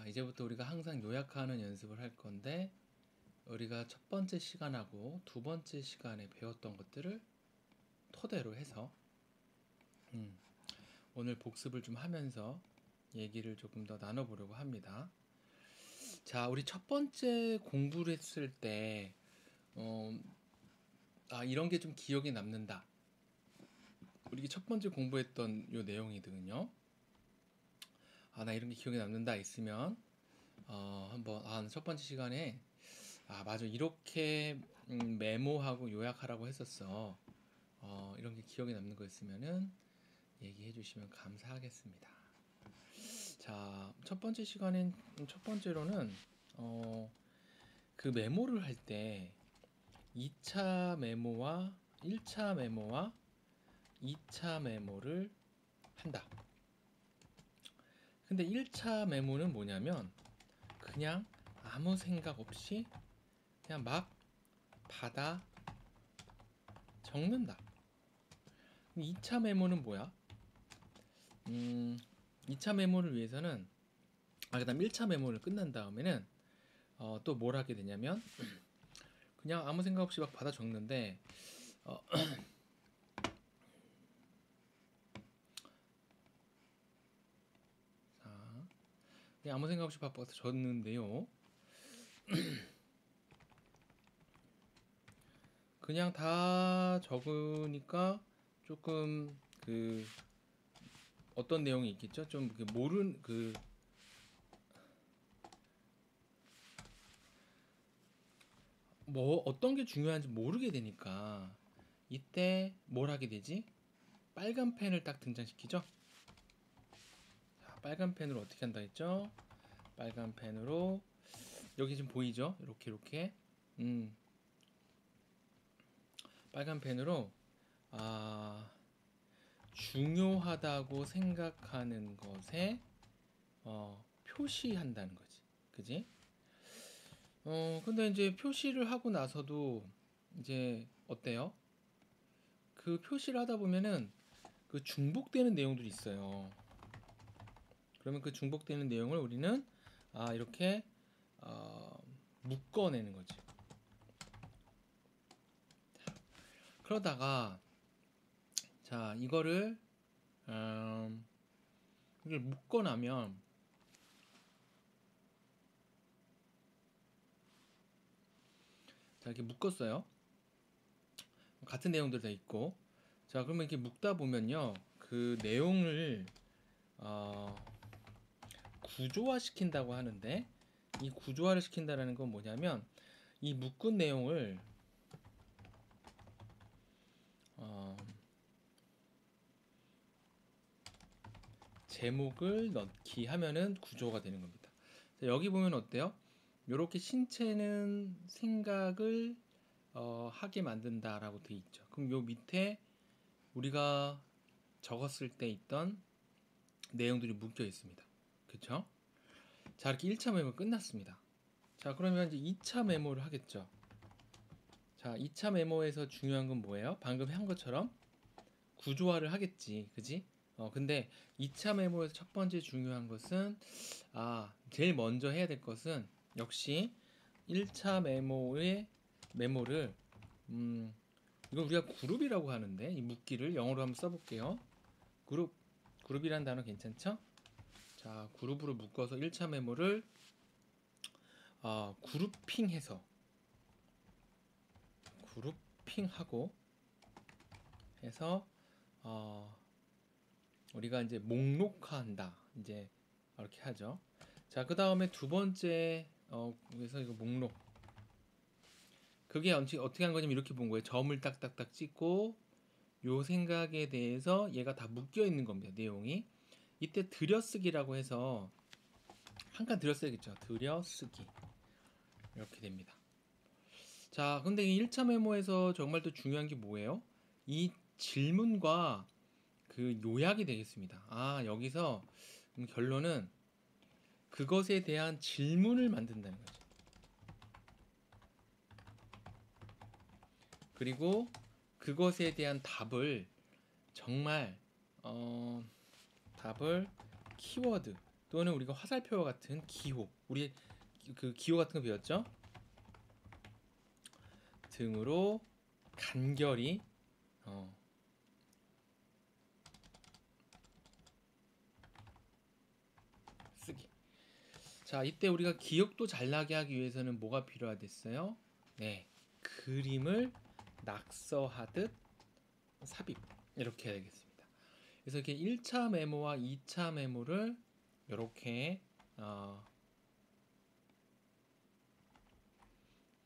이제부터 우리가 항상 요약하는 연습을 할 건데, 우리가 첫 번째 시간하고 두 번째 시간에 배웠던 것들을 토대로 해서 오늘 복습을 좀 하면서 얘기를 조금 더 나눠보려고 합니다. 자, 우리 첫 번째 공부를 했을 때 이런 게 좀 기억에 남는다. 우리 첫 번째 공부했던 요 내용이거든요. 나 이런 게 기억에 남는다 있으면 한번 첫 번째 시간에 맞아, 이렇게 메모하고 요약하라고 했었어. 이런 게 기억에 남는 거 있으면은 얘기해 주시면 감사하겠습니다. 자, 첫 번째 시간엔 첫 번째로는 그 메모를 할 때 2차 메모와 1차 메모와 2차 메모를 한다. 근데 1차 메모는 뭐냐면 그냥 아무 생각 없이 그냥 막 받아 적는다. 2차 메모는 뭐야? 2차 메모를 위해서는 그다음 1차 메모를 끝난 다음에는 또 뭘 하게 되냐면 그냥 아무 생각 없이 막 받아 적는데 자, 그냥 아무 생각 없이 받아 적는데요. 그냥 다 적으니까 조금 어떤 내용이 있겠죠? 좀 모르는 뭐 어떤 게 중요한지 모르게 되니까 이때 뭘 하게 되지? 빨간 펜을 딱 등장시키죠? 자, 빨간 펜으로 어떻게 한다 했죠? 빨간 펜으로 여기 지금 보이죠? 이렇게 빨간 펜으로 중요하다고 생각하는 것에 표시한다는 거지. 그지? 근데 이제 표시를 하고 나서도 이제 어때요? 그 표시를 하다 보면은 그 중복되는 내용들이 있어요. 그러면 그 중복되는 내용을 우리는 이렇게 묶어내는 거지. 그러다가 자, 이걸 묶어나면 자, 이렇게 묶었어요. 같은 내용들 다 있고. 자, 그러면 이렇게 묶다 보면요, 그 내용을 구조화 시킨다고 하는데, 이 구조화를 시킨다는 건 뭐냐면 이 묶은 내용을 제목을 넣기 하면은 구조가 되는 겁니다. 자, 여기 보면 어때요? 이렇게 신체는 생각을 하게 만든다라고 되어 있죠. 그럼 요 밑에 우리가 적었을 때 있던 내용들이 묶여 있습니다. 그쵸? 자, 이렇게 1차 메모 끝났습니다. 자, 그러면 이제 2차 메모를 하겠죠. 자, 2차 메모에서 중요한 건 뭐예요? 방금 한 것처럼 구조화를 하겠지. 그지? 근데 2차 메모에서 첫 번째 중요한 것은 제일 먼저 해야 될 것은 역시 1차 메모의 메모를 이건 우리가 그룹이라고 하는데 이 묶기를 영어로 한번 써볼게요. 그룹이란 단어 괜찮죠? 자, 그룹으로 묶어서 1차 메모를 그룹핑하고 해서 우리가 이제 목록화한다. 이제 이렇게 하죠. 자, 그 다음에 두 번째 그래서 이거 목록. 그게 어떻게 한 거냐면 이렇게 본 거예요. 점을 딱딱딱 찍고 요 생각에 대해서 얘가 다 묶여 있는 겁니다. 내용이. 이때 들여쓰기라고 해서 한 칸 들여쓰겠죠. 들여쓰기. 이렇게 됩니다. 자, 근데 이 1차 메모에서 정말 또 중요한 게 뭐예요? 이 질문과 그 요약이 되겠습니다. 여기서 결론은 그것에 대한 질문을 만든다는 거죠. 그리고 그것에 대한 답을 정말 답을 키워드 또는 우리가 화살표와 같은 기호, 우리 그 기호 같은 거 배웠죠? 등으로 간결히 쓰기. 자, 이때 우리가 기억도 잘 나게 하기 위해서는 뭐가 필요하겠어요? 네, 그림을 낙서하듯 삽입 이렇게 해야 되겠습니다. 그래서 이렇게 1차 메모와 2차 메모를 이렇게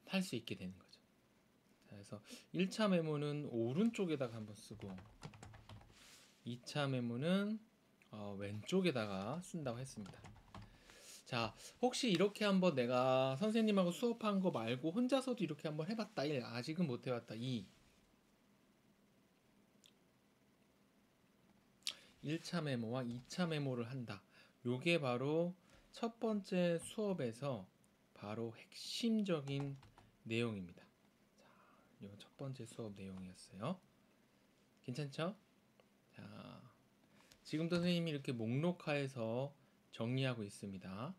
할 수 있게 되는 거죠. 자, 그래서 1차 메모는 오른쪽에다가 한번 쓰고 2차 메모는 왼쪽에다가 쓴다고 했습니다. 자, 혹시 이렇게 한번 내가 선생님하고 수업한 거 말고 혼자서도 이렇게 한번 해봤다. 1, 아직은 못 해봤다. 2, 1차 메모와 2차 메모를 한다. 요게 바로 첫 번째 수업에서 바로 핵심적인 내용입니다. 자, 요 첫 번째 수업 내용이었어요. 괜찮죠? 자, 지금도 선생님이 이렇게 목록화해서 정리하고 있습니다.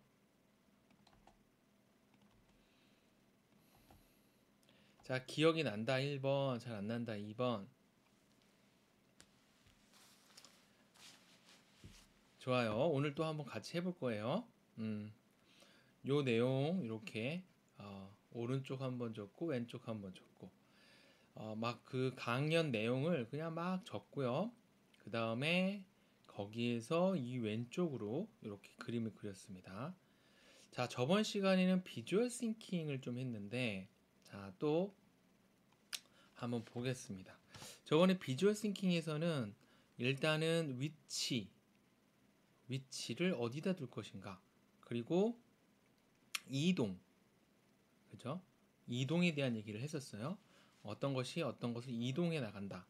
자, 기억이 난다 1번, 잘 안 난다 2번. 좋아요. 오늘 또 한번 같이 해볼 거예요. 요 내용 이렇게 오른쪽 한번 적고 왼쪽 한번 적고 막 그 강연 내용을 그냥 막 적고요. 그 다음에 거기에서 이 왼쪽으로 이렇게 그림을 그렸습니다. 자, 저번 시간에는 비주얼 싱킹을 좀 했는데 자, 또 한번 보겠습니다. 저번에 비주얼 싱킹에서는 일단은 위치를 어디다 둘 것인가, 그리고 이동, 그죠? 이동에 대한 얘기를 했었어요. 어떤 것이 어떤 것을 이동해 나간다.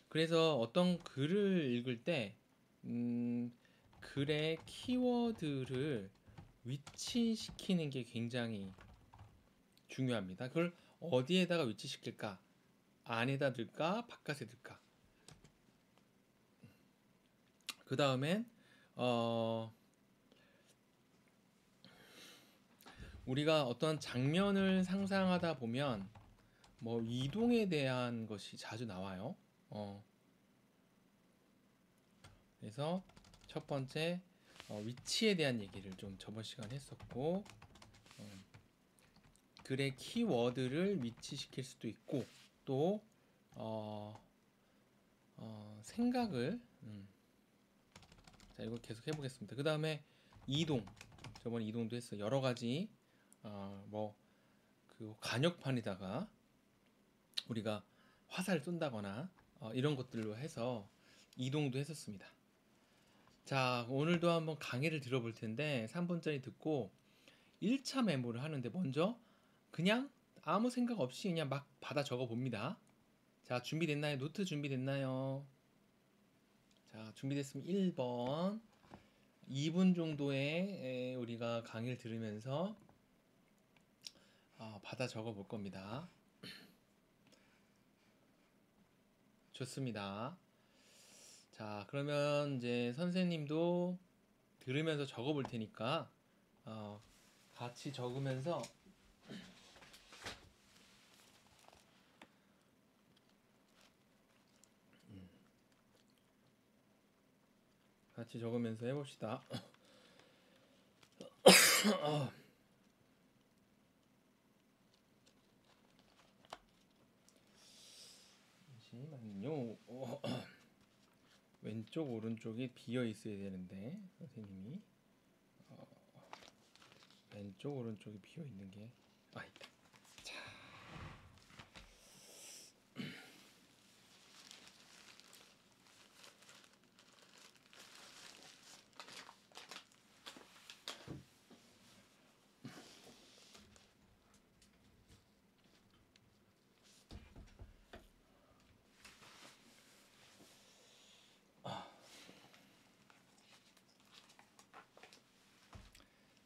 그래서 어떤 글을 읽을 때 글의 키워드를 위치시키는 게 굉장히 중요합니다. 그걸 어디에다가 위치시킬까? 안에다 둘까? 바깥에 둘까? 그 다음엔 우리가 어떤 장면을 상상하다 보면 뭐 이동에 대한 것이 자주 나와요. 그래서 첫 번째 위치에 대한 얘기를 좀 저번 시간에 했었고, 글의 키워드를 위치시킬 수도 있고, 또 생각을 자, 이걸 계속 해보겠습니다. 그 다음에 이동, 저번에 이동도 했어요. 여러 가지 그 간역판에다가 우리가 화살을 쏜다거나 이런 것들로 해서 이동도 했었습니다. 자, 오늘도 한번 강의를 들어볼 텐데 3분짜리 듣고 1차 메모를 하는데 먼저 그냥 아무 생각 없이 그냥 막 받아 적어 봅니다. 자, 준비됐나요? 노트 준비됐나요? 자, 준비됐으면 1번 2분 정도의 우리가 강의를 들으면서 받아 적어 볼 겁니다. 좋습니다. 자, 그러면 이제 선생님도 들으면서 적어 볼 테니까 같이 적으면서 같이 적으면서 해봅시다. 잠시만요. 왼쪽 오른쪽이 비어 있어야 되는데 선생님이 왼쪽 오른쪽이 비어 있는 게 있다.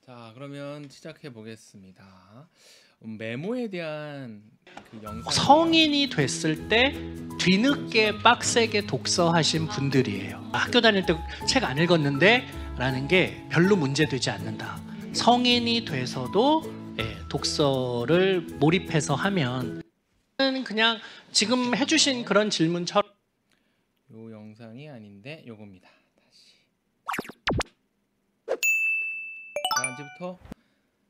자, 자, 그러면 시작해 보겠습니다. 메모에 대한 그 영상 성인이 됐을 때 뒤늦게 빡세게 독서하신 분들이에요. 학교 다닐 때 책 안 읽었는데 라는 게 별로 문제되지 않는다. 성인이 돼서도 독서를 몰입해서 하면 그냥 지금 해주신 그런 질문처럼 요 영상이 아닌데 요겁니다. 다시.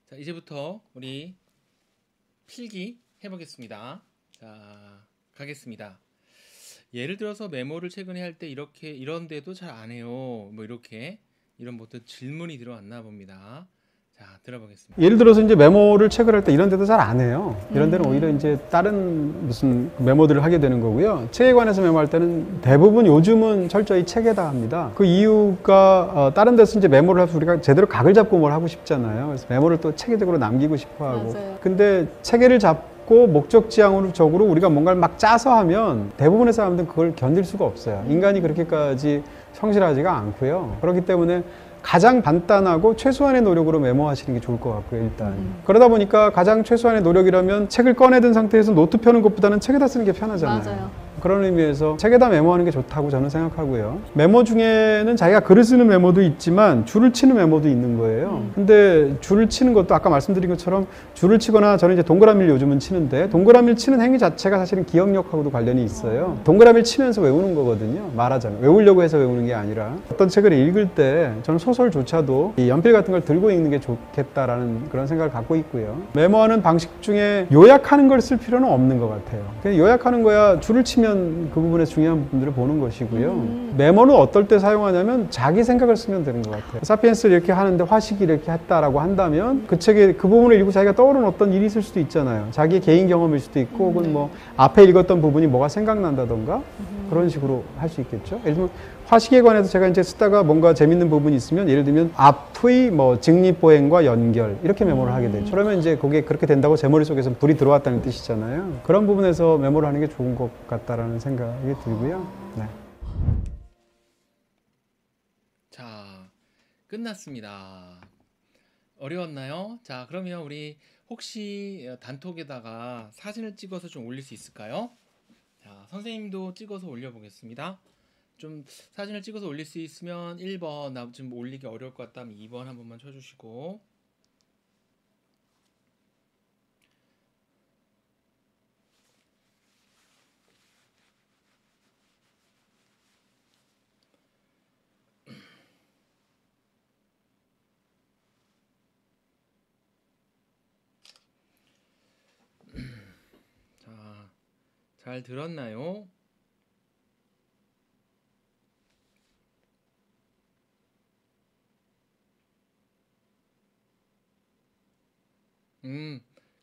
자, 이제부터 우리 필기 해보겠습니다. 자, 가겠습니다. 예를 들어서 메모를 최근에 할 때 이런데도 잘 안 해요. 뭐 이런 보통 질문이 들어왔나 봅니다. 자, 들어보겠습니다. 예를 들어서 이제 메모를 체크를 할 때 이런 데도 잘 안 해요. 이런 데는 오히려 이제 다른 무슨 메모들을 하게 되는 거고요. 책에 관해서 메모할 때는 대부분 요즘은 철저히 책에다 합니다. 그 이유가 다른 데서 이제 메모를 해서 우리가 제대로 각을 잡고 뭘 하고 싶잖아요. 그래서 메모를 또 체계적으로 남기고 싶어 하고. 맞아요. 근데 체계를 잡고 목적지향적으로 우리가 뭔가를 막 짜서 하면 대부분의 사람들은 그걸 견딜 수가 없어요. 인간이 그렇게까지 성실하지가 않고요. 그렇기 때문에 가장 간단하고 최소한의 노력으로 메모하시는 게 좋을 것 같고요, 일단. 그러다 보니까 가장 최소한의 노력이라면 책을 꺼내든 상태에서 노트 펴는 것보다는 책에다 쓰는 게 편하잖아요. 맞아요. 그런 의미에서 책에다 메모하는 게 좋다고 저는 생각하고요. 메모 중에는 자기가 글을 쓰는 메모도 있지만 줄을 치는 메모도 있는 거예요. 근데 줄을 치는 것도 아까 말씀드린 것처럼 줄을 치거나 저는 이제 동그라미를 요즘은 치는데 동그라미를 치는 행위 자체가 사실은 기억력하고도 관련이 있어요. 동그라미를 치면서 외우는 거거든요. 말하자면. 외우려고 해서 외우는 게 아니라 어떤 책을 읽을 때 저는 소설조차도 이 연필 같은 걸 들고 읽는 게 좋겠다라는 그런 생각을 갖고 있고요. 메모하는 방식 중에 요약하는 걸 쓸 필요는 없는 것 같아요. 그냥 요약하는 거야 줄을 치면 그 부분에서 중요한 부분들을 보는 것이고요. 메모는 어떨 때 사용하냐면 자기 생각을 쓰면 되는 것 같아요. 사피엔스를 이렇게 하는데 화식이 이렇게 했다라고 한다면 그 책에 그 부분을 읽고 자기가 떠오르는 어떤 일이 있을 수도 있잖아요. 자기의 개인 경험일 수도 있고 혹은 뭐 앞에 읽었던 부분이 뭐가 생각난다던가 그런 식으로 할 수 있겠죠. 예를 들면 화식에 관해서 제가 이제 쓰다가 뭔가 재밌는 부분이 있으면 예를 들면 앞의 뭐 직립보행과 연결 이렇게 메모를 하게 되죠. 그러면 이제 그게 그렇게 된다고 제 머릿속에서 불이 들어왔다는 뜻이잖아요. 그런 부분에서 메모를 하는 게 좋은 것 같다라는 생각이 들고요. 네. 자, 끝났습니다. 어려웠나요? 자, 그러면 우리 혹시 단톡에다가 사진을 찍어서 좀 올릴 수 있을까요? 자, 선생님도 찍어서 올려보겠습니다. 좀 사진을 찍어서 올릴 수 있으면 1번, 나 좀 올리기 어려울 것 같다면 2번 한 번만 쳐주시고. 자, 잘 들었나요?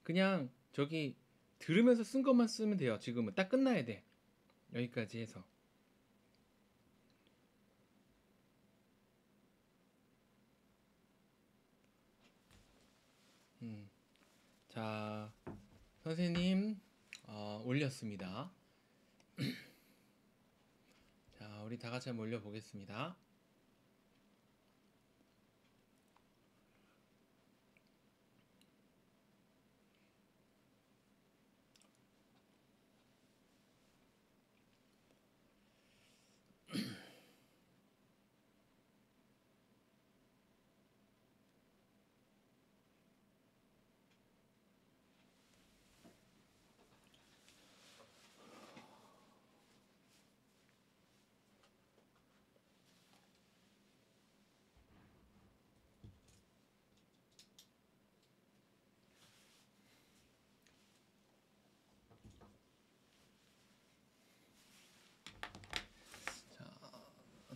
그냥 저기 들으면서 쓴 것만 쓰면 돼요. 지금은 딱 끝나야 돼. 여기까지 해서. 자, 선생님 올렸습니다. 자, 우리 다 같이 한번 올려보겠습니다.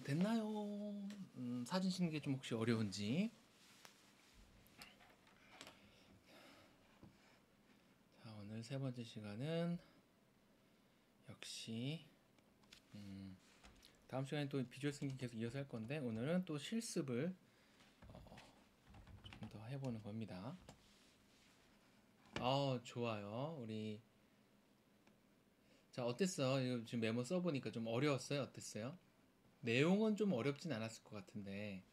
됐나요? 사진 찍는 게 좀 혹시 어려운지. 자, 오늘 세 번째 시간은 역시 다음 시간에 또 비주얼 싱킹 계속 이어서 할 건데 오늘은 또 실습을 좀 더 해보는 겁니다. 좋아요. 우리 자, 어땠어? 이거 지금 메모 써보니까 좀 어려웠어요? 어땠어요? 내용은 좀 어렵진 않았을 것 같은데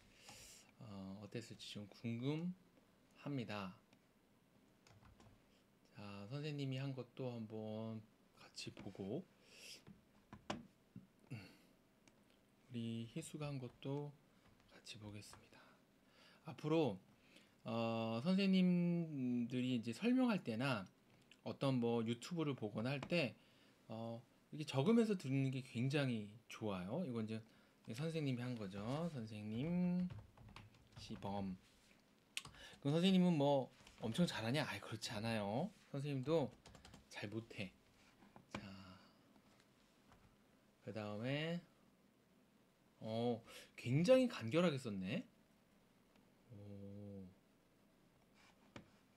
어땠을지 좀 합니다. 자, 선생님이 한 것도 한번 같이 보고 우리 희수가 한 것도 같이 보겠습니다. 앞으로 선생님들이 이제 설명할 때나 어떤 뭐 유튜브를 보거나 할 때 이렇게 적으면서 듣는 게 굉장히 좋아요. 이건 이제 선생님이 한 거죠. 선생님 시범. 그럼 선생님은 뭐 엄청 잘하냐? 아이, 그렇지 않아요. 선생님도 잘 못해. 자, 그 다음에 굉장히 간결하게 썼네.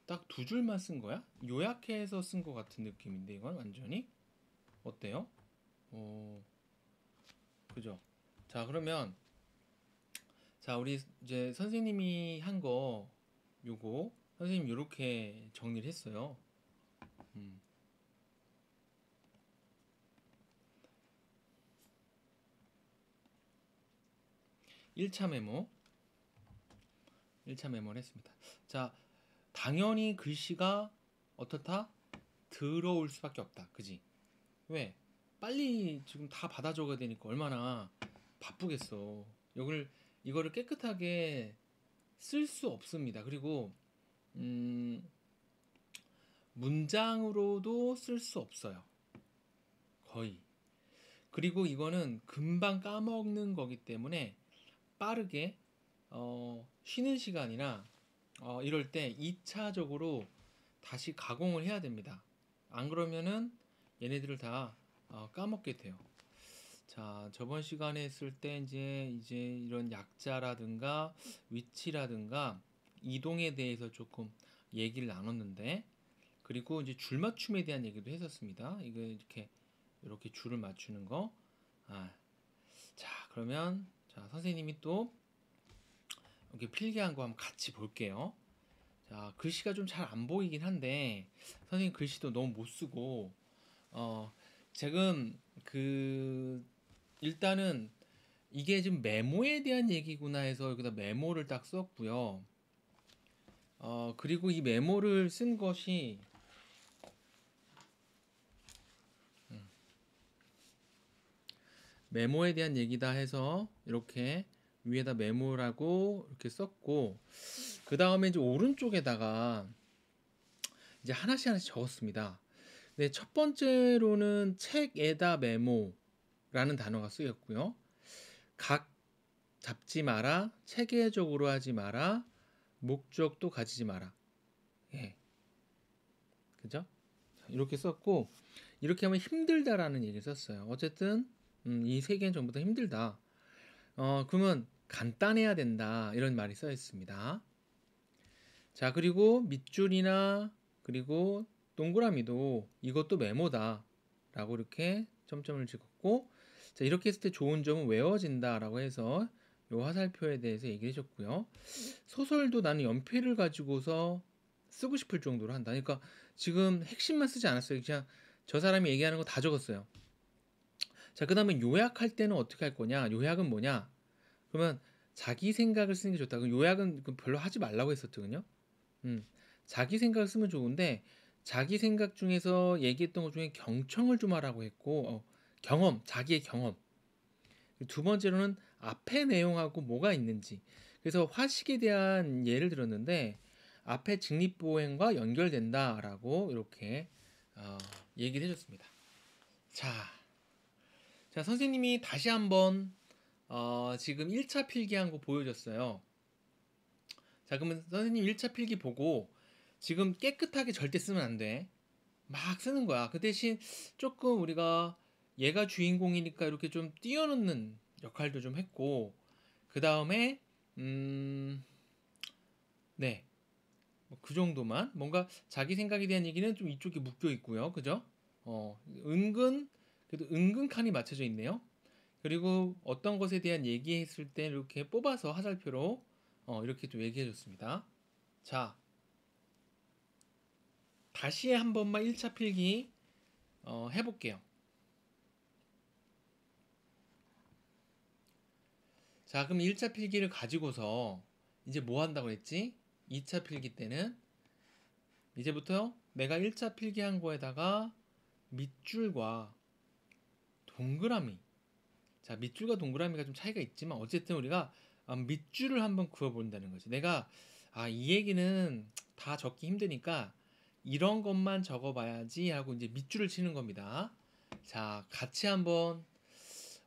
딱 두 줄만 쓴 거야? 요약해서 쓴 것 같은 느낌인데 이건 완전히 어때요? 그죠? 자, 그러면 자, 우리 이제 선생님이 한 거 요거 선생님 요렇게 정리를 했어요. 1차 메모 1차 메모를 했습니다. 자, 당연히 글씨가 어떻다? 들어올 수밖에 없다. 그지? 왜? 빨리 지금 다 받아 적어야 되니까 얼마나 바쁘겠어. 이거를 깨끗하게 쓸 수 없습니다. 그리고 문장으로도 쓸 수 없어요. 거의. 그리고 이거는 금방 까먹는 거기 때문에 빠르게 쉬는 시간이나 이럴 때 2차적으로 다시 가공을 해야 됩니다. 안 그러면은 얘네들을 다 까먹게 돼요. 자, 저번 시간에 했을 때 이제 이런 약자라든가 위치라든가 이동에 대해서 조금 얘기를 나눴는데, 그리고 이제 줄 맞춤에 대한 얘기도 했었습니다. 이거 이렇게 줄을 맞추는 거. 자, 그러면 자, 선생님이 또 이렇게 필기한 거 한번 같이 볼게요. 자, 글씨가 좀 잘 안 보이긴 한데 선생님 글씨도 너무 못 쓰고 지금 일단은 이게 지금 메모에 대한 얘기구나 해서 여기다 메모를 딱 썼고요. 그리고 이 메모를 쓴 것이 메모에 대한 얘기다 해서 이렇게 위에다 메모라고 이렇게 썼고, 그 다음에 이제 오른쪽에다가 이제 하나씩 적었습니다. 네, 첫 번째로는 책에다 메모라는 단어가 쓰였고요. 각 잡지 마라, 체계적으로 하지 마라, 목적도 가지지 마라. 예, 그죠? 이렇게 썼고, 이렇게 하면 힘들다라는 얘기를 썼어요. 어쨌든 이 세 개는 전부 다 힘들다. 그러면 간단해야 된다, 이런 말이 써 있습니다. 자, 그리고 밑줄이나 그리고 동그라미도 이것도 메모다 라고 이렇게 점점을 찍었고, 자, 이렇게 했을 때 좋은 점은 외워진다 라고 해서 요 화살표에 대해서 얘기를 해줬고요. 소설도 나는 연필을 가지고서 쓰고 싶을 정도로 한다. 그러니까 지금 핵심만 쓰지 않았어요. 그냥 저 사람이 얘기하는 거 다 적었어요. 자, 그 다음에 요약할 때는 어떻게 할 거냐? 요약은 뭐냐? 그러면 자기 생각을 쓰는 게 좋다. 그럼 요약은 별로 하지 말라고 했었거든요. 자기 생각을 쓰면 좋은데, 자기 생각 중에서 얘기했던 것 중에 경청을 좀 하라고 했고, 경험, 자기의 경험. 두 번째로는 앞에 내용하고 뭐가 있는지. 그래서 화식에 대한 예를 들었는데, 앞에 직립보행과 연결된다라고 이렇게 얘기를 해줬습니다. 자, 선생님이 다시 한번 지금 1차 필기한 거 보여줬어요. 자, 그러면 선생님 1차 필기 보고 지금 깨끗하게 절대 쓰면 안 돼. 막 쓰는 거야. 그 대신 조금 우리가 얘가 주인공이니까 이렇게 좀 띄워놓는 역할도 좀 했고, 그 다음에 네, 그 정도만. 뭔가 자기 생각에 대한 얘기는 좀 이쪽에 묶여 있고요. 그죠? 그래도 은근 칸이 맞춰져 있네요. 그리고 어떤 것에 대한 얘기했을 때 이렇게 뽑아서 화살표로 이렇게 좀 얘기해 줬습니다. 자, 다시 한 번만 1차 필기 해볼게요. 자, 그럼 1차 필기를 가지고서 이제 뭐 한다고 했지? 2차 필기 때는 이제부터 내가 1차 필기한 거에다가 밑줄과 동그라미, 자 밑줄과 동그라미가 좀 차이가 있지만 어쨌든 우리가 밑줄을 한번 그어본다는 거지. 내가 이 얘기는 다 적기 힘드니까 이런 것만 적어봐야지 하고 이제 밑줄을 치는 겁니다. 자, 같이 한번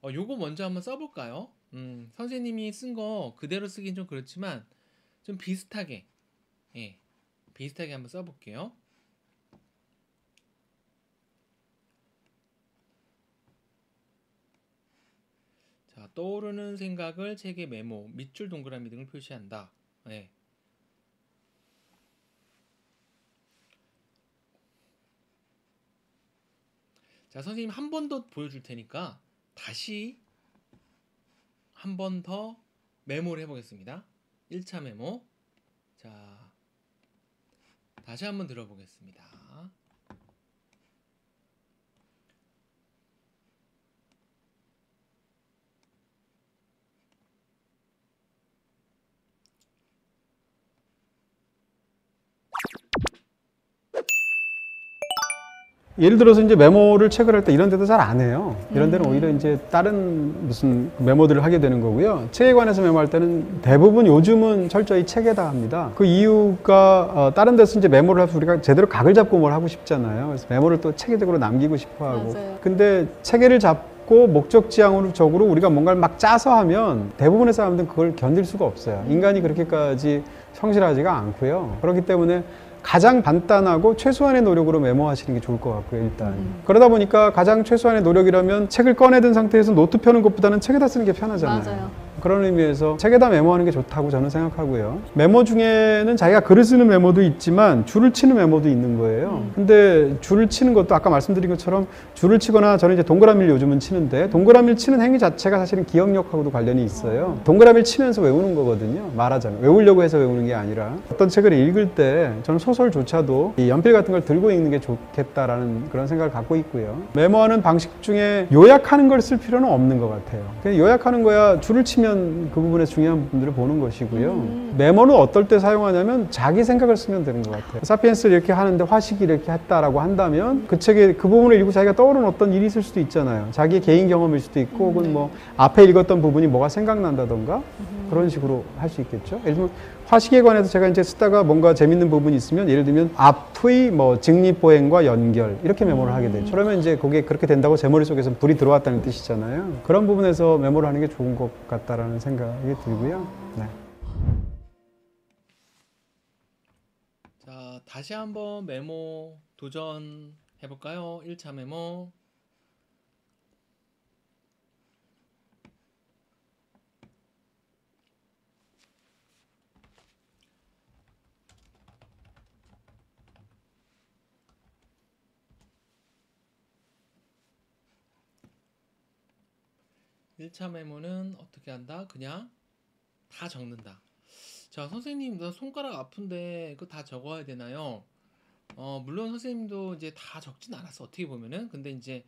요거 먼저 한번 써볼까요? 선생님이 쓴 거 그대로 쓰긴 좀 그렇지만 좀 비슷하게, 예, 비슷하게 한번 써볼게요. 자, 떠오르는 생각을 책에 메모, 밑줄, 동그라미 등을 표시한다. 예. 자, 선생님 한 번 더 보여줄 테니까 다시 한 번 더 메모를 해보겠습니다. 1차 메모. 자, 다시 한번 들어보겠습니다. 예를 들어서 이제 메모를 체크할 때 이런 데도 잘 안 해요. 이런 데는 오히려 이제 다른 무슨 메모들을 하게 되는 거고요. 책에 관해서 메모할 때는 대부분 요즘은 철저히 책에다 합니다. 그 이유가 다른 데서 이제 메모를 해서 우리가 제대로 각을 잡고 뭘 하고 싶잖아요. 그래서 메모를 또 체계적으로 남기고 싶어 하고. 맞아요. 근데 체계를 잡고 목적지향적으로 우리가 뭔가를 막 짜서 하면 대부분의 사람들은 그걸 견딜 수가 없어요. 인간이 그렇게까지 성실하지가 않고요. 그렇기 때문에 가장 간단하고 최소한의 노력으로 메모하시는 게 좋을 것 같고요, 일단. 그러다 보니까 가장 최소한의 노력이라면 책을 꺼내든 상태에서 노트 펴는 것보다는 책에다 쓰는 게 편하잖아요. 맞아요. 그런 의미에서 책에다 메모하는 게 좋다고 저는 생각하고요. 메모 중에는 자기가 글을 쓰는 메모도 있지만 줄을 치는 메모도 있는 거예요. 근데 줄을 치는 것도 아까 말씀드린 것처럼 줄을 치거나 저는 이제 동그라미를 요즘은 치는데 동그라미를 치는 행위 자체가 사실은 기억력하고도 관련이 있어요. 동그라미를 치면서 외우는 거거든요. 말하자면. 외우려고 해서 외우는 게 아니라 어떤 책을 읽을 때 저는 소설조차도 이 연필 같은 걸 들고 읽는 게 좋겠다라는 그런 생각을 갖고 있고요. 메모하는 방식 중에 요약하는 걸 쓸 필요는 없는 것 같아요. 그냥 요약하는 거야 줄을 치면 그 부분에 중요한 부분들을 보는 것이고요. 메모는 어떨 때 사용하냐면 자기 생각을 쓰면 되는 것 같아요. 사피엔스를 이렇게 하는데 화식이 이렇게 했다라고 한다면 그 책의 그 부분을 읽고 자기가 떠오르는 어떤 일이 있을 수도 있잖아요. 자기의 개인 경험일 수도 있고 혹은 뭐 앞에 읽었던 부분이 뭐가 생각난다던가 그런 식으로 할 수 있겠죠. 예를 들면 화식에 관해서 제가 이제 쓰다가 뭔가 재밌는 부분이 있으면 예를 들면 앞의 뭐 직립보행과 연결 이렇게 메모를 하게 되죠. 그러면 이제 그게 그렇게 된다고 제 머릿속에서 불이 들어왔다는 뜻이잖아요. 그런 부분에서 메모를 하는 게 좋은 것 같다라는 생각이 들고요. 네. 자, 다시 한번 메모 도전해 볼까요? 1차 메모. 일 차 메모는 어떻게 한다? 그냥 다 적는다. 자, 선생님, 나 손가락 아픈데 그거 다 적어야 되나요? 물론 선생님도 이제 다 적진 않았어. 어떻게 보면은. 근데 이제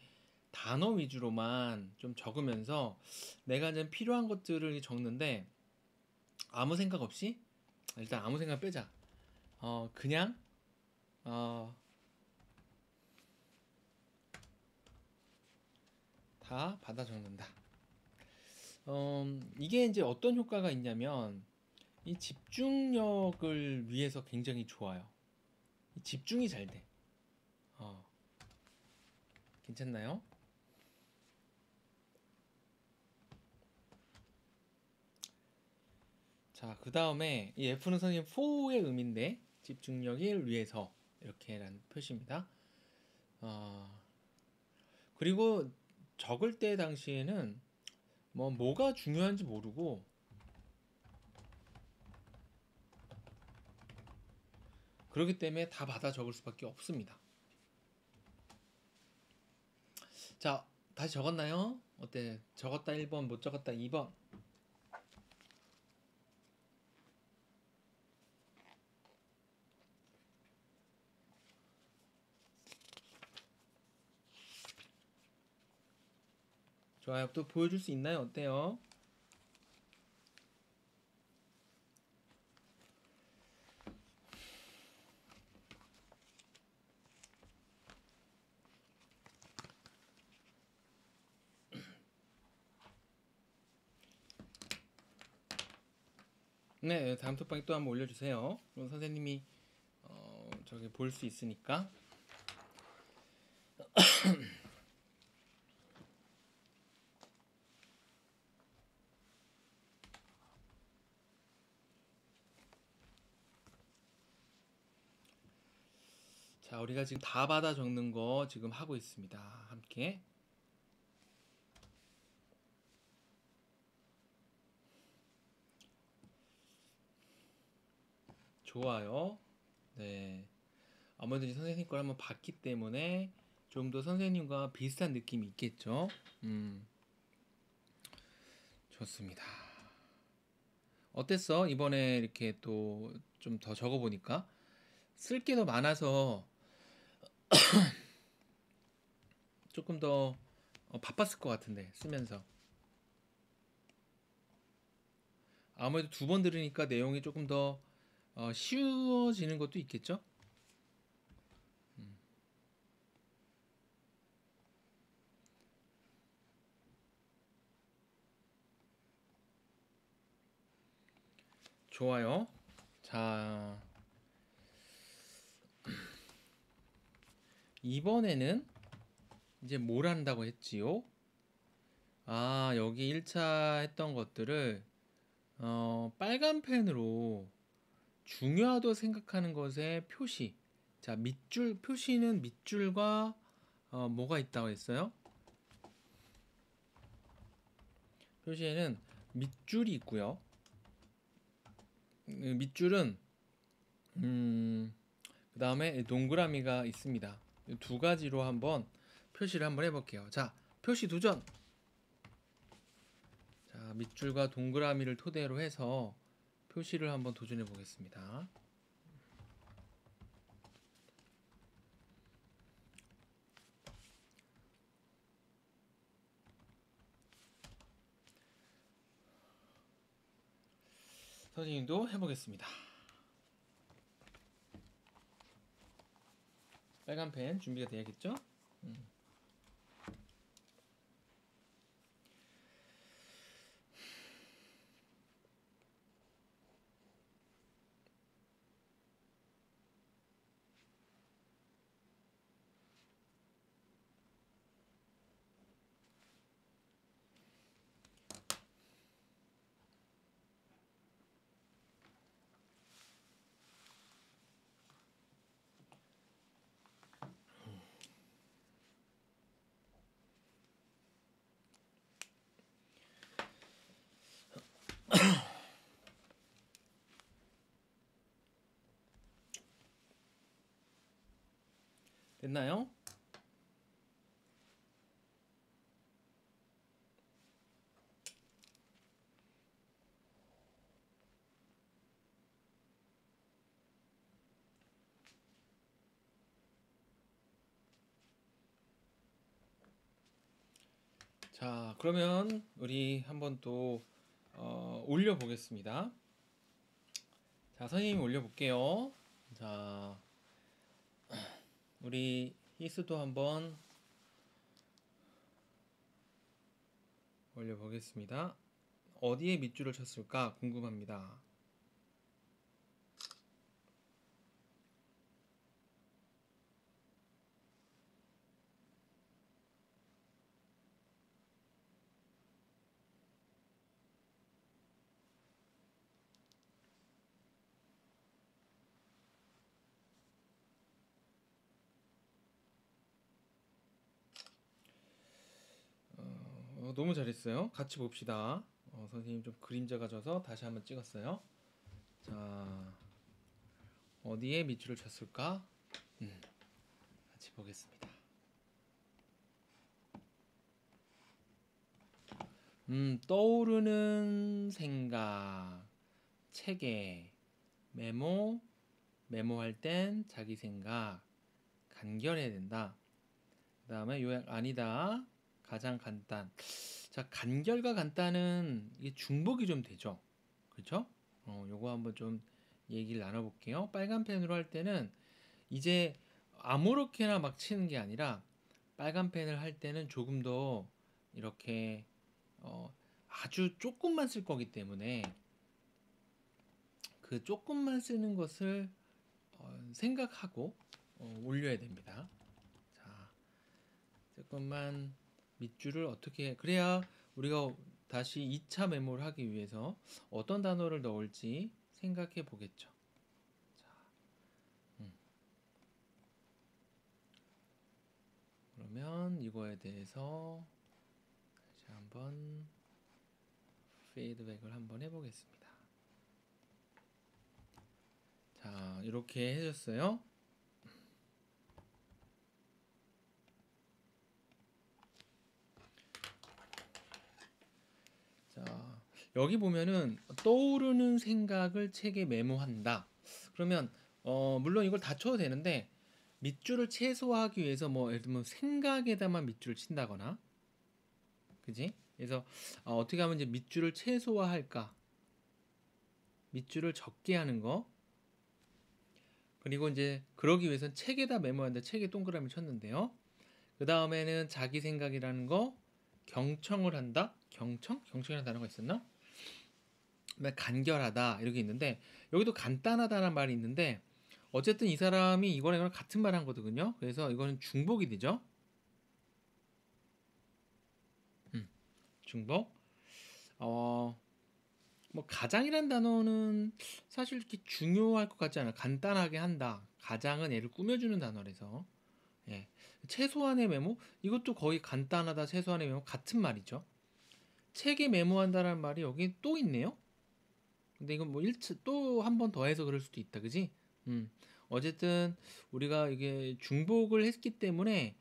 단어 위주로만 좀 적으면서 내가 이제 필요한 것들을 적는데 아무 생각 없이 일단 아무 생각 빼자. 그냥 다 받아 적는다. 이게 이제 어떤 효과가 있냐면 이 집중력을 위해서 굉장히 좋아요. 집중이 잘 돼. 괜찮나요? 자, 그 다음에 이 F는 선생님 4의 의미인데 집중력을 위해서 이렇게라는 표시입니다. 그리고 적을 때 당시에는 뭐가 중요한지 모르고 그렇기 때문에 다 받아 적을 수밖에 없습니다. 자, 다시 적었나요? 어때? 적었다 1번, 못 적었다 2번. 좋아요. 또 보여줄 수 있나요? 어때요? 네, 다음 톡방에 또 한번 올려주세요. 그럼 선생님이 저기 볼 수 있으니까. 자, 우리가 지금 다 받아 적는 거 지금 하고 있습니다. 함께. 좋아요. 네. 아무래도 이제 선생님 걸 한번 봤기 때문에 좀 더 선생님과 비슷한 느낌이 있겠죠? 좋습니다. 어땠어? 이번에 이렇게 또 좀 더 적어보니까 쓸 게 더 많아서 조금 더 바빴을 것 같은데 쓰면서 아무래도 두 번 들으니까 내용이 조금 더 쉬워지는 것도 있겠죠? 좋아요. 자, 이번에는 이제 뭘 한다고 했지요? 아, 여기 1차 했던 것들을 빨간 펜으로 중요하다고 생각하는 것의 표시. 자, 밑줄 표시는 밑줄과 뭐가 있다고 했어요? 표시에는 밑줄이 있고요. 밑줄은 그 다음에 동그라미가 있습니다. 두 가지로 한번 표시를 한번 해볼게요. 자, 표시 도전. 자, 밑줄과 동그라미를 토대로 해서 표시를 한번 도전해 보겠습니다. 선생님도 해보겠습니다. 빨간 펜 준비가 돼야겠죠? 됐나요? 자, 그러면 우리 한번 또 올려 보겠습니다. 자, 선생님 올려 볼게요. 자, 우리 히스도 한번 올려 보겠습니다. 어디에 밑줄을 쳤을까 궁금합니다. 너무 잘했어요. 같이 봅시다. 선생님 좀 그림자가 져서 다시 한번 찍었어요. 자, 어디에 밑줄을 쳤을까? 같이 보겠습니다. 떠오르는 생각, 체계, 메모할 땐 자기 생각, 간결해야 된다. 그 다음에 요약 아니다. 가장 간단. 자, 간결과 간단은 이게 중복이 좀 되죠. 그렇죠? 요거 한번 좀 얘기를 나눠볼게요. 빨간 펜으로 할 때는 이제 아무렇게나 막 치는 게 아니라 빨간 펜을 할 때는 조금 더 이렇게 아주 조금만 쓸 거기 때문에 그 조금만 쓰는 것을 생각하고 올려야 됩니다. 자, 조금만 밑줄을 어떻게 그래야 우리가 다시 2차 메모를 하기 위해서 어떤 단어를 넣을지 생각해 보겠죠. 자, 그러면 이거에 대해서 다시 한번 피드백을 한번 해보겠습니다. 자, 이렇게 해줬어요. 자, 여기 보면은 떠오르는 생각을 책에 메모한다. 그러면 물론 이걸 다 쳐도 되는데 밑줄을 최소화하기 위해서 뭐 예를 들면 생각에다만 밑줄을 친다거나, 그지? 그래서 어떻게 하면 이제 밑줄을 최소화할까? 밑줄을 적게 하는 거. 그리고 이제 그러기 위해서는 책에다 메모한다. 책에 동그라미 쳤는데요. 그 다음에는 자기 생각이라는 거 경청을 한다. 경청이라는 단어가 있었나? 간결하다 이렇게 있는데 여기도 간단하다는 말이 있는데 어쨌든 이 사람이 이거랑 이거랑 같은 말 한 거거든요. 그래서 이거는 중복이 되죠. 중복. 뭐 가장이란 단어는 사실 이렇게 중요할 것 같지 않아요. 간단하게 한다. 가장은 애를 꾸며주는 단어라서. 예. 최소한의 메모 이것도 거의 간단하다 최소한의 메모 같은 말이죠. 책에 메모한다라는 말이 여기 또 있네요. 근데 이건 뭐 또 한 번 더 해서 그럴 수도 있다, 그지? 어쨌든 우리가 이게 중복을 했기 때문에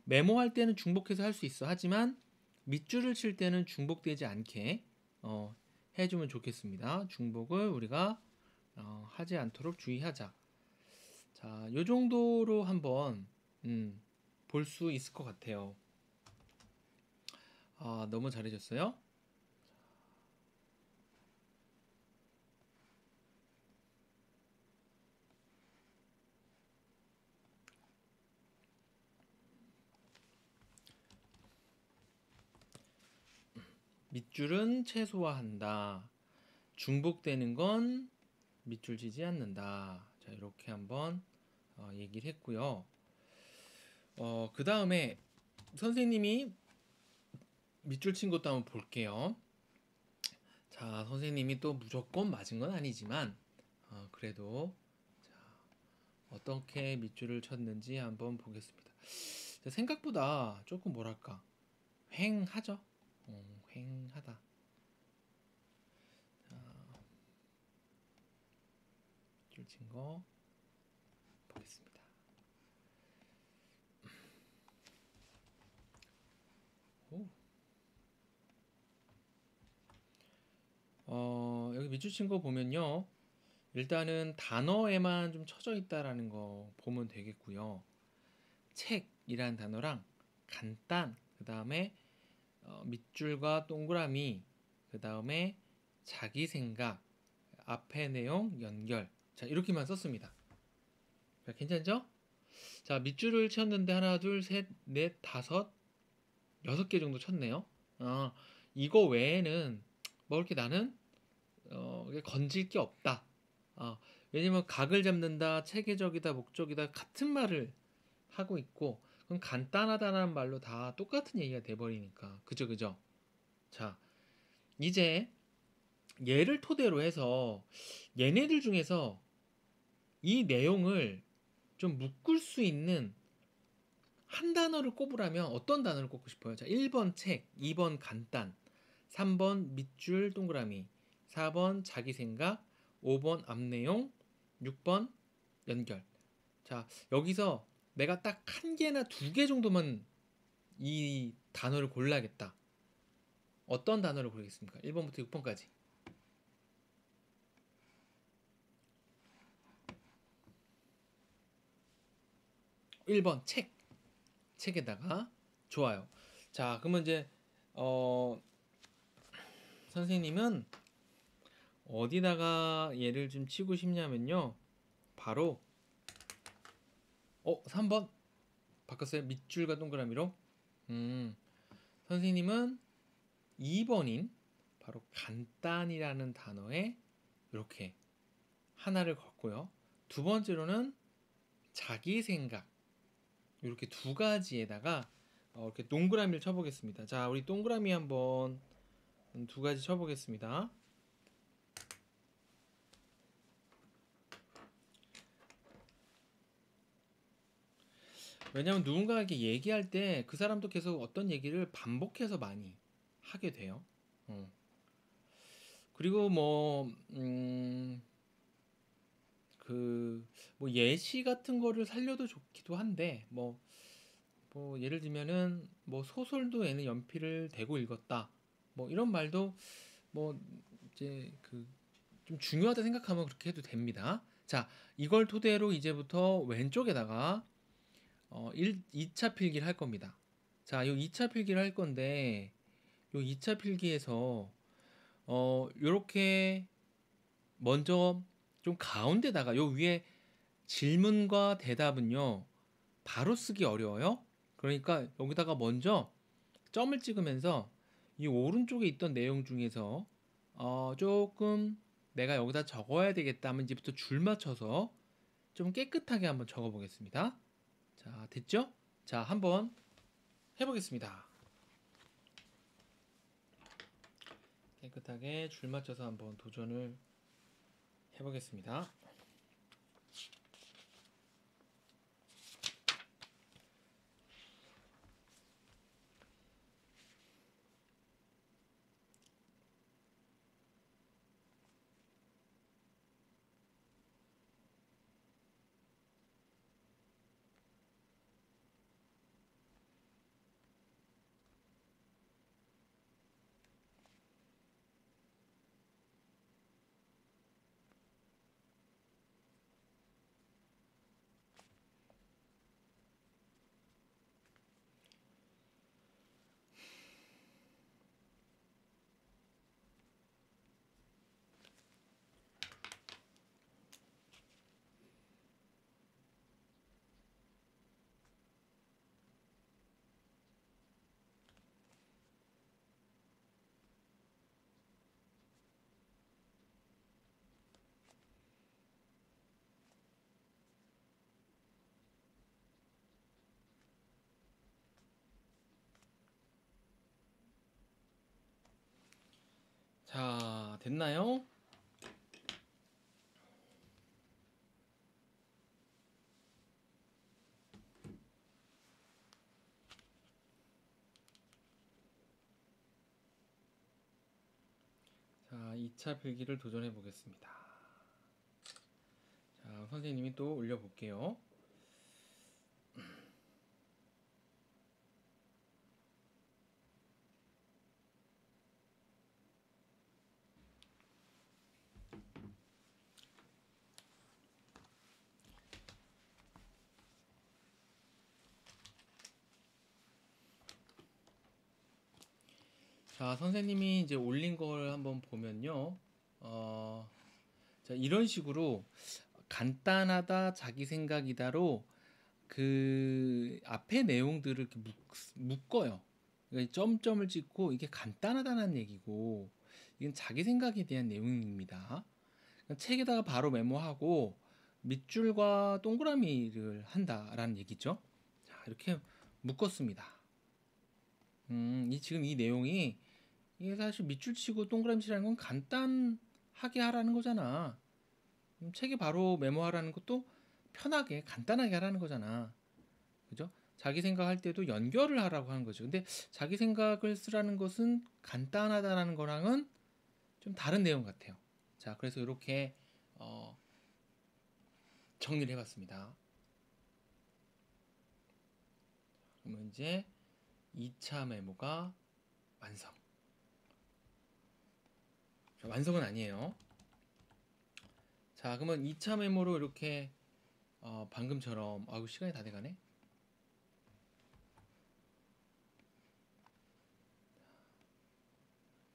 메모할 때는 중복해서 할 수 있어. 하지만 밑줄을 칠 때는 중복되지 않게 해주면 좋겠습니다. 중복을 우리가 하지 않도록 주의하자. 자, 요 정도로 한번 볼 수 있을 것 같아요. 너무 잘해줬어요. 밑줄은 최소화한다. 중복되는 건 밑줄 지지 않는다. 자, 이렇게 한번 얘기를 했고요. 그 다음에 선생님이 밑줄 친 것도 한번 볼게요. 자, 선생님이 또 무조건 맞은 건 아니지만 그래도 자, 어떻게 밑줄을 쳤는지 한번 보겠습니다. 자, 생각보다 조금 뭐랄까 휑하죠? 휑하다. 밑줄 친 거 보겠습니다. 여기 밑줄 친 거 보면요. 일단은 단어에만 좀 쳐져 있다라는 거 보면 되겠고요. 책이라는 단어랑 간단, 그 다음에 밑줄과 동그라미, 그 다음에 자기 생각, 앞에 내용, 연결. 자, 이렇게만 썼습니다. 자, 괜찮죠? 자, 밑줄을 쳤는데 하나, 둘, 셋, 넷, 다섯, 6개 정도 쳤네요. 이거 외에는 뭐 이렇게 나는 건질 게 없다. 왜냐면 각을 잡는다, 체계적이다, 목적이다 같은 말을 하고 있고 그럼 간단하다는 말로 다 똑같은 얘기가 돼버리니까 그죠? 자, 이제 얘를 토대로 해서 얘네들 중에서 이 내용을 좀 묶을 수 있는 한 단어를 꼽으라면 어떤 단어를 꼽고 싶어요? 자, 1번 책, 2번 간단, 3번 밑줄 동그라미, 4번 자기 생각, 5번 앞내용, 6번 연결. 자, 여기서 내가 딱 한 개나 2개 정도만 이 단어를 골라야겠다. 어떤 단어를 고르겠습니까? 1번부터 6번까지. 1번 책. 책에다가 좋아요. 자, 그러면 이제 선생님은 어디다가 얘를 좀 치고 싶냐면요. 바로 3번 바꿨어요. 밑줄과 동그라미로. 선생님은 2번인 바로 간단이라는 단어에 이렇게 하나를 걷고요. 두 번째로는 자기 생각. 이렇게 두 가지에다가 이렇게 동그라미를 쳐보겠습니다. 자, 우리 동그라미 한번 두 가지 쳐보겠습니다. 왜냐하면 누군가에게 얘기할 때 그 사람도 계속 어떤 얘기를 반복해서 많이 하게 돼요. 그리고 뭐 예시 같은 거를 살려도 좋기도 한데 뭐 예를 들면은 뭐 소설도 얘는 연필을 대고 읽었다. 뭐 이런 말도 뭐 이제 좀 중요하다 생각하면 그렇게 해도 됩니다. 자, 이걸 토대로 이제부터 왼쪽에다가 2차 필기를 할 겁니다. 자, 이 2차 필기를 할 건데 요 2차 필기에서 요렇게 먼저 좀 가운데다가 요 위에 질문과 대답은요 바로 쓰기 어려워요. 그러니까 여기다가 먼저 점을 찍으면서 이 오른쪽에 있던 내용 중에서 조금 내가 여기다 적어야 되겠다 하면 이제부터 줄 맞춰서 좀 깨끗하게 한번 적어 보겠습니다. 자, 됐죠? 자, 한번 해보겠습니다. 깨끗하게 줄 맞춰서 한번 도전을 해보겠습니다. 자, 됐나요? 자, 2차 필기를 도전해 보겠습니다. 자, 선생님이 또 올려 볼게요. 자, 선생님이 이제 올린 걸 한번 보면요. 자, 이런 식으로 간단하다, 자기 생각이다로 그 앞에 내용들을 이렇게 묶어요. 그러니까 점점을 찍고 이게 간단하다는 얘기고 이건 자기 생각에 대한 내용입니다. 그러니까 책에다가 바로 메모하고 밑줄과 동그라미를 한다라는 얘기죠. 자, 이렇게 묶었습니다. 지금 이 내용이 이게 사실 밑줄 치고 동그라미 치라는 건 간단하게 하라는 거잖아. 책에 바로 메모하라는 것도 편하게 간단하게 하라는 거잖아. 그죠? 자기 생각할 때도 연결을 하라고 하는 거죠. 근데 자기 생각을 쓰라는 것은 간단하다라는 거랑은 좀 다른 내용 같아요. 자, 그래서 이렇게 정리를 해봤습니다. 그러면 이제 2차 메모가 완성. 자, 완성은 아니에요. 자, 그러면 2차 메모로 이렇게 방금처럼 아이고 시간이 다 돼가네.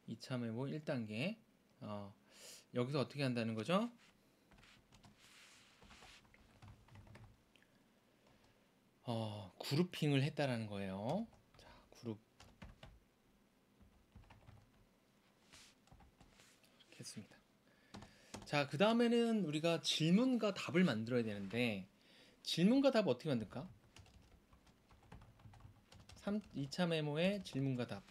이 2차 메모 1단계 여기서 어떻게 한다는 거죠? 그룹핑을 했다라는 거예요. 자, 그룹 이렇게 했습니다. 자, 그 다음에는 우리가 질문과 답을 만들어야 되는데 질문과 답 어떻게 만들까? 2차 메모의 질문과 답.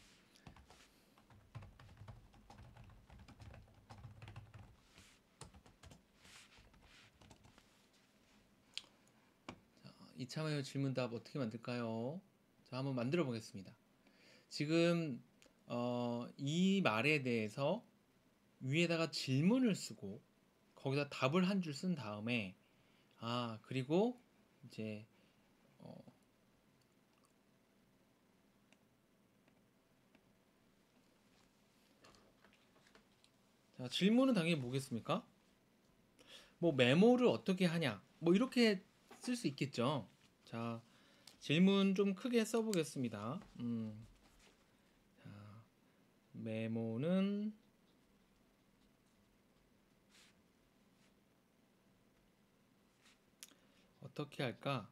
자, 2차 메모 질문 답 어떻게 만들까요? 자, 한번 만들어 보겠습니다. 지금 이 말에 대해서 위에다가 질문을 쓰고 거기다 답을 한 줄 쓴 다음에 그리고 이제 자, 질문은 당연히 뭐겠습니까? 뭐 메모를 어떻게 하냐 뭐 이렇게 쓸 수 있겠죠. 자, 질문 좀 크게 써보겠습니다. 자, 메모는 어떻게 할까?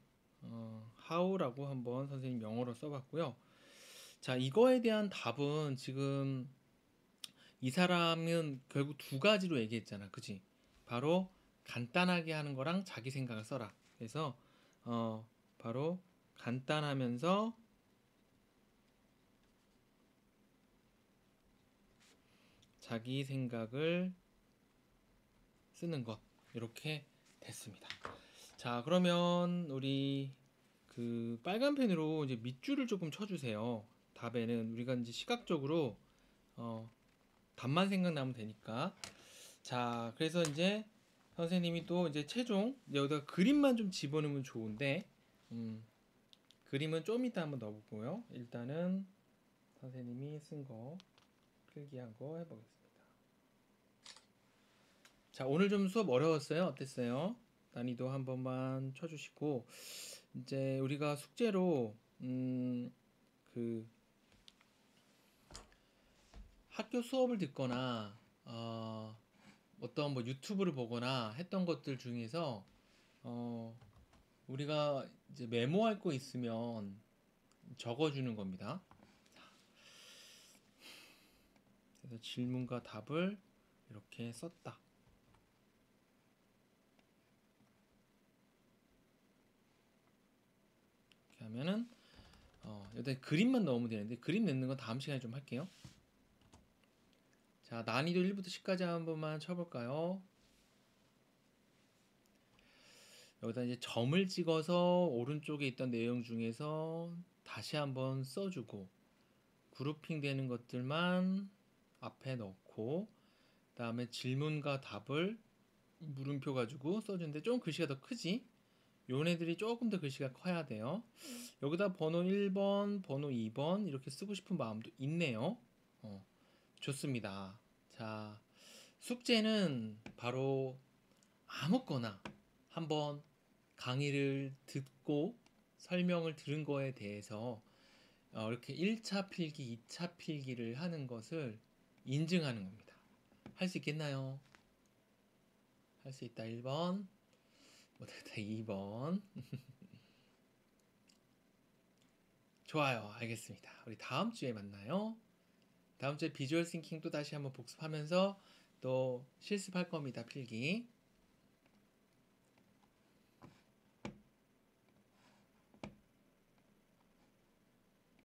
how라고 한번 선생님 영어로 써봤고요. 자, 이거에 대한 답은 지금 이 사람은 결국 두 가지로 얘기했잖아, 그지? 바로 간단하게 하는 거랑 자기 생각을 써라. 그래서 바로 간단하면서 자기 생각을 쓰는 것 이렇게 됐습니다. 자, 그러면 우리 그 빨간 펜으로 이제 밑줄을 조금 쳐주세요. 답에는 우리가 이제 시각적으로 답만 생각나면 되니까. 자, 그래서 이제 선생님이 또 이제 최종 여기다가 그림만 좀 집어넣으면 좋은데 그림은 좀 이따 한번 넣어보고요. 일단은 선생님이 쓴 거 필기한 거 해보겠습니다. 자, 오늘 좀 수업 어려웠어요? 어땠어요? 난이도 한 번만 쳐주시고 이제 우리가 숙제로 그 학교 수업을 듣거나 어떤 뭐 유튜브를 보거나 했던 것들 중에서 우리가 이제 메모할 거 있으면 적어주는 겁니다. 그래서 질문과 답을 이렇게 썼다. 이렇게 하면은 여기다 그림만 넣으면 되는데 그림 넣는 건 다음 시간에 좀 할게요. 자, 난이도 1부터 10까지 한 번만 쳐볼까요? 여기다 이제 점을 찍어서 오른쪽에 있던 내용 중에서 다시 한번 써주고 그룹핑 되는 것들만 앞에 넣고 그 다음에 질문과 답을 물음표 가지고 써주는데 좀 글씨가 더 크지? 요네들이 조금 더 글씨가 커야 돼요. 여기다 번호 1번, 번호 2번 이렇게 쓰고 싶은 마음도 있네요. 좋습니다. 자, 숙제는 바로 아무거나 한번 강의를 듣고 설명을 들은 거에 대해서 이렇게 1차 필기, 2차 필기를 하는 것을 인증하는 겁니다. 할 수 있겠나요? 할 수 있다 1번, 못했다 2번. 좋아요. 알겠습니다. 우리 다음 주에 만나요. 다음 주에 비주얼 싱킹 또 다시 한번 복습하면서 또 실습할 겁니다. 필기.